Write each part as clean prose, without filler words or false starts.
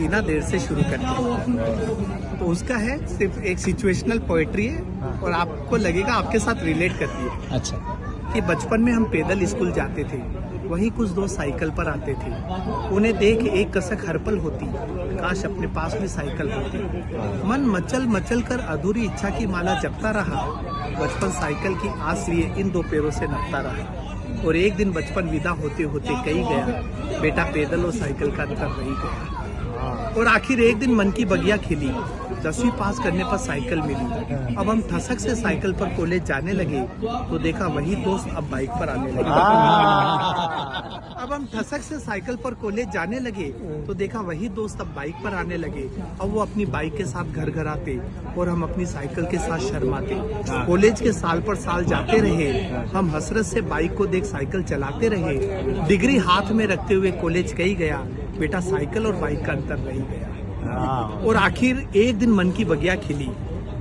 इतना देर से शुरू करते हैं तो उसका है सिर्फ एक सिचुएशनल पोएट्री है और आपको लगेगा आपके साथ रिलेट करती है। अच्छा। कि बचपन में हम पैदल स्कूल जाते थे, वहीं कुछ दोस्त साइकिल पर आते थे। उन्हें देख एक कसक हर पल होती, काश अपने पास भी साइकिल होती। मन मचल मचल कर अधूरी इच्छा की माला जपता रहा। बचपन साइकिल की आस लिए इन दो पैरों से नपता रहा। और एक दिन बचपन विदा होते होते कही गया, बेटा पैदल और साइकिल का अंतर रही गया। और आखिर एक दिन मन की बगिया खिली, 10वीं पास करने पर साइकिल मिली। अब हम ठसक से साइकिल पर कॉलेज जाने लगे तो देखा वही दोस्त अब बाइक पर आने लगे। अब हम ठसक से साइकिल पर कॉलेज जाने लगे तो देखा वही दोस्त अब बाइक पर आने लगे। अब वो अपनी बाइक के साथ घर घर आते और हम अपनी साइकिल के साथ शर्माते। कॉलेज के साल पर साल जाते रहे, हम हसरत से बाइक को देख साइकिल चलाते रहे। डिग्री हाथ में रखते हुए कॉलेज कही गया, बेटा साइकिल और बाइक का अंतर रही गया। और आखिर एक दिन मन की बगिया खिली,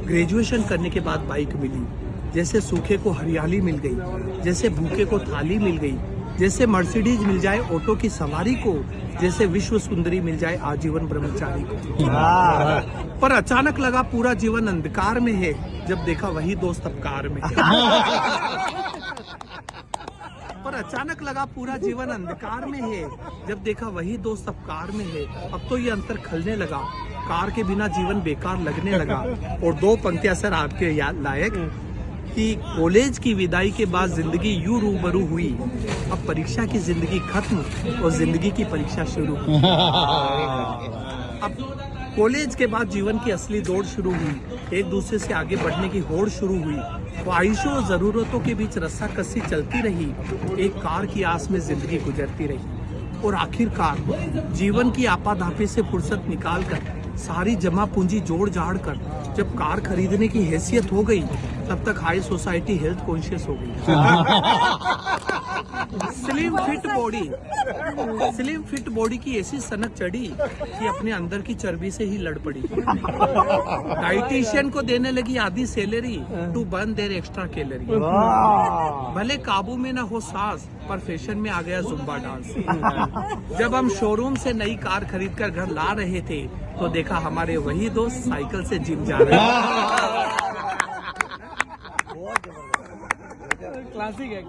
ग्रेजुएशन करने के बाद बाइक मिली। जैसे सूखे को हरियाली मिल गई, जैसे भूखे को थाली मिल गई, जैसे मर्सिडीज मिल जाए ऑटो की सवारी को, जैसे विश्व सुंदरी मिल जाए आजीवन ब्रह्मचारी को। पर अचानक लगा पूरा जीवन अंधकार में है, जब देखा वही दोस्त अब कार में। पर अचानक लगा पूरा जीवन अंधकार में है, जब देखा वही दोस्त अब कार में है। अब तो ये अंतर खलने लगा, कार के बिना जीवन बेकार लगने लगा। और दो पंक्तियां सर आपके याद लायक कि कॉलेज की विदाई के बाद जिंदगी यूं रूबरू हुई, अब परीक्षा की जिंदगी खत्म और जिंदगी की परीक्षा शुरू। अब कॉलेज के बाद जीवन की असली दौड़ शुरू हुई, एक दूसरे से आगे बढ़ने की होड़ शुरू हुई। ख्वाहिशों और जरूरतों के बीच रस्साकसी चलती रही, एक कार की आस में जिंदगी गुजरती रही। और आखिरकार जीवन की आपाधापी से फुर्सत निकालकर, सारी जमा पूंजी जोड़ जाड़ कर जब कार खरीदने की हैसियत हो गई, तब तक हाई सोसाइटी हेल्थ कॉन्शियस हो गई। स्लिम फिट बॉडी की ऐसी सनक चढ़ी कि अपने अंदर की चर्बी से ही लड़ पड़ी। डाइटिशियन को देने लगी आधी salary to burn their extra calorie. भले काबू में ना हो सांस, पर फैशन में आ गया जुम्बा डांस। जब हम शोरूम से नई कार खरीद कर घर ला रहे थे तो देखा हमारे वही दोस्त साइकिल से जिम जा रहे थे। क्लासिक है।